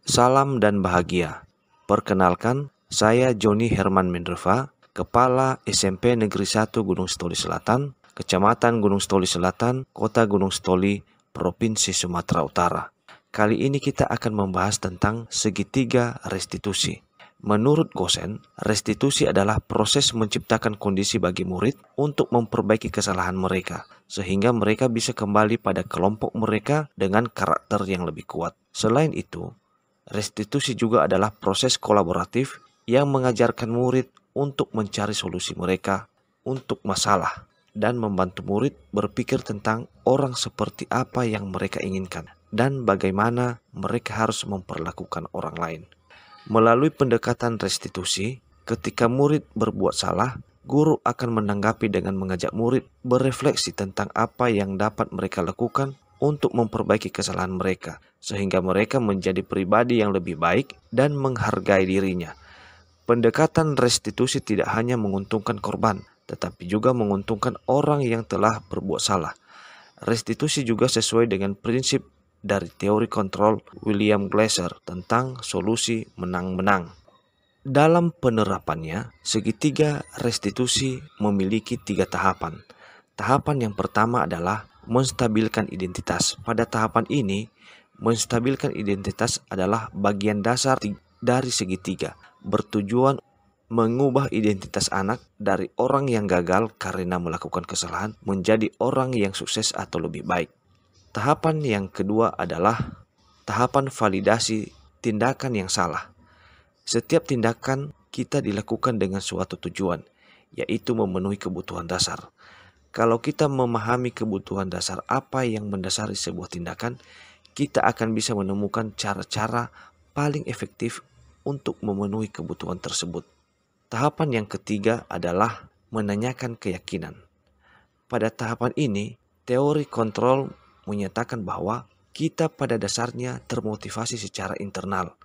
Salam dan bahagia. Perkenalkan, saya Joni Herman Mendreva, Kepala SMP Negeri 1 Gunung Sitoli Selatan, Kecamatan Gunung Sitoli Selatan, Kota Gunung Sitoli, Provinsi Sumatera Utara. Kali ini kita akan membahas tentang segitiga restitusi. Menurut Gosen, restitusi adalah proses menciptakan kondisi bagi murid untuk memperbaiki kesalahan mereka, sehingga mereka bisa kembali pada kelompok mereka dengan karakter yang lebih kuat. Selain itu, restitusi juga adalah proses kolaboratif yang mengajarkan murid untuk mencari solusi mereka untuk masalah dan membantu murid berpikir tentang orang seperti apa yang mereka inginkan dan bagaimana mereka harus memperlakukan orang lain. Melalui pendekatan restitusi, ketika murid berbuat salah, guru akan menanggapi dengan mengajak murid berefleksi tentang apa yang dapat mereka lakukan untuk memperbaiki kesalahan mereka, sehingga mereka menjadi pribadi yang lebih baik dan menghargai dirinya. Pendekatan restitusi tidak hanya menguntungkan korban, tetapi juga menguntungkan orang yang telah berbuat salah. Restitusi juga sesuai dengan prinsip dari teori kontrol William Glasser tentang solusi menang-menang. Dalam penerapannya, segitiga restitusi memiliki 3 tahapan. Tahapan yang pertama adalah menstabilkan identitas. Pada tahapan ini, menstabilkan identitas adalah bagian dasar dari segitiga, bertujuan mengubah identitas anak dari orang yang gagal karena melakukan kesalahan menjadi orang yang sukses atau lebih baik. Tahapan yang kedua adalah tahapan validasi tindakan yang salah. Setiap tindakan kita dilakukan dengan suatu tujuan, yaitu memenuhi kebutuhan dasar. Kalau kita memahami kebutuhan dasar apa yang mendasari sebuah tindakan, kita akan bisa menemukan cara-cara paling efektif untuk memenuhi kebutuhan tersebut. Tahapan yang ketiga adalah menanyakan keyakinan. Pada tahapan ini, teori kontrol menyatakan bahwa kita pada dasarnya termotivasi secara internal.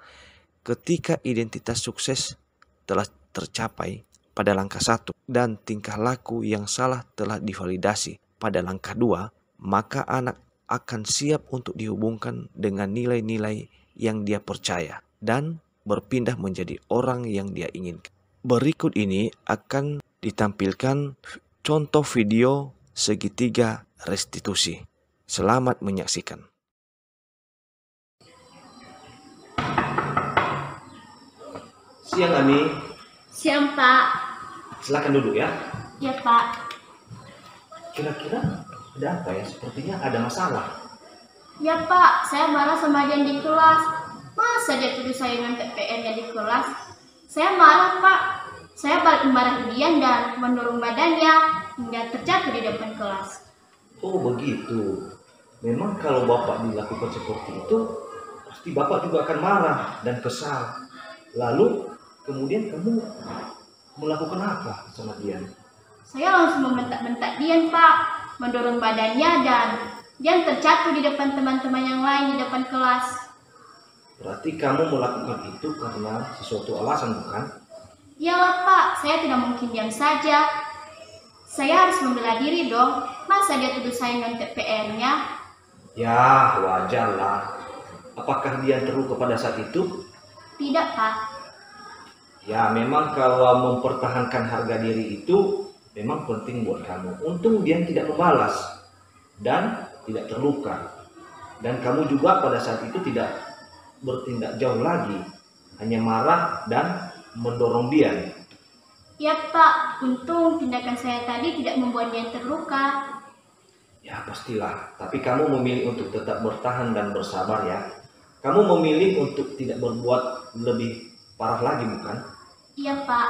Ketika identitas sukses telah tercapai pada langkah 1 dan tingkah laku yang salah telah divalidasi pada langkah 2, maka anak akan siap untuk dihubungkan dengan nilai-nilai yang dia percaya dan berpindah menjadi orang yang dia inginkan. Berikut ini akan ditampilkan contoh video segitiga restitusi. Selamat menyaksikan. Siang, Ami. Siang, Pak. Silakan duduk ya. Ya, Pak. Kira-kira ada apa ya? Sepertinya ada masalah. Ya, Pak. Saya marah sama dia di kelas. Masa dia tuduh saya ngantek PR-nya di kelas? Saya marah, Pak. Saya balik memarahi dia dan mendorong badannya hingga terjatuh di depan kelas. Oh, begitu. Memang kalau Bapak dilakukan seperti itu, pasti Bapak juga akan marah dan kesal. Lalu, kemudian kamu melakukan apa sama dia? Saya langsung membentak-bentak dia, Pak. Mendorong badannya dan dia terjatuh di depan teman-teman yang lain di depan kelas. Berarti kamu melakukan itu karena sesuatu alasan, bukan? Iyalah, Pak. Saya tidak mungkin diam saja. Saya harus membela diri dong. Masa dia tuduh saya ngantek PR-nya? Ya, wajarlah. Apakah dia terluka pada saat itu? Tidak, Pak. Ya, memang kalau mempertahankan harga diri itu memang penting buat kamu. Untung dia tidak membalas dan tidak terluka. Dan kamu juga pada saat itu tidak bertindak jauh lagi, hanya marah dan mendorong dia. Ya, Pak. Untung tindakan saya tadi tidak membuat dia terluka. Ya, pastilah. Tapi kamu memilih untuk tetap bertahan dan bersabar ya. Kamu memilih untuk tidak berbuat lebih parah lagi, bukan? Iya, Pak.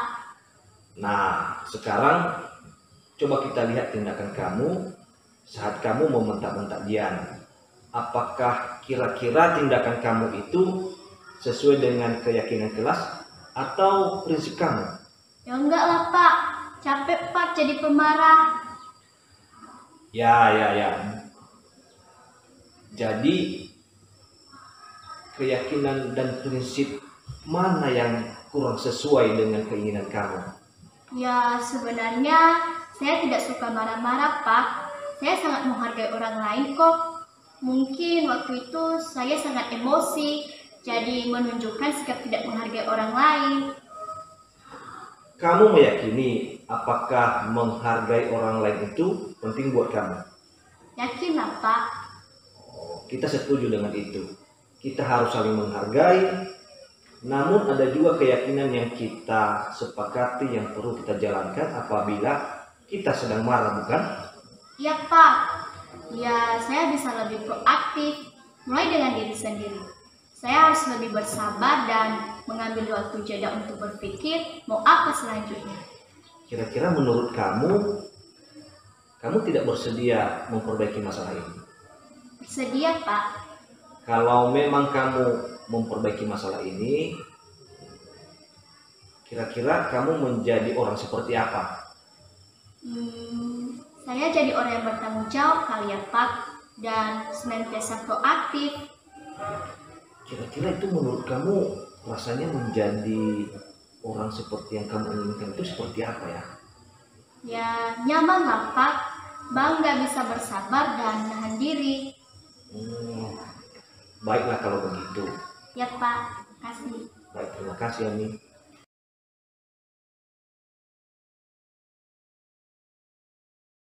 Nah, sekarang coba kita lihat tindakan kamu saat kamu membentak-bentak Dian. Apakah kira-kira tindakan kamu itu sesuai dengan keyakinan kelas atau prinsip kamu? Ya enggak lah, Pak. Capek, Pak, jadi pemarah. Ya. Jadi, keyakinan dan prinsip mana yang kurang sesuai dengan keinginan kamu? Ya, sebenarnya saya tidak suka marah-marah, Pak. Saya sangat menghargai orang lain kok. Mungkin waktu itu saya sangat emosi jadi menunjukkan sikap tidak menghargai orang lain. Kamu meyakini apakah menghargai orang lain itu penting buat kamu? Yakinlah Pak. Kita setuju dengan itu. Kita harus saling menghargai. Namun ada juga keyakinan yang kita sepakati yang perlu kita jalankan apabila kita sedang marah, bukan? Iya Pak. Ya, saya bisa lebih proaktif, mulai dengan diri sendiri. Saya harus lebih bersabar dan mengambil waktu jeda untuk berpikir mau apa selanjutnya. Kira-kira menurut kamu tidak bersedia memperbaiki masalah ini? Bersedia Pak. Kalau memang kamu memperbaiki masalah ini, kira-kira kamu menjadi orang seperti apa? Saya jadi orang yang bertanggung jawab kali ya Pak, dan senantiasa proaktif. Kira-kira itu menurut kamu rasanya menjadi orang seperti yang kamu inginkan itu seperti apa ya? Ya, nyaman lah Pak, bangga bisa bersabar dan menahan diri. Baiklah kalau begitu. Ya Pak, kasih. Baik, terima kasih Ami.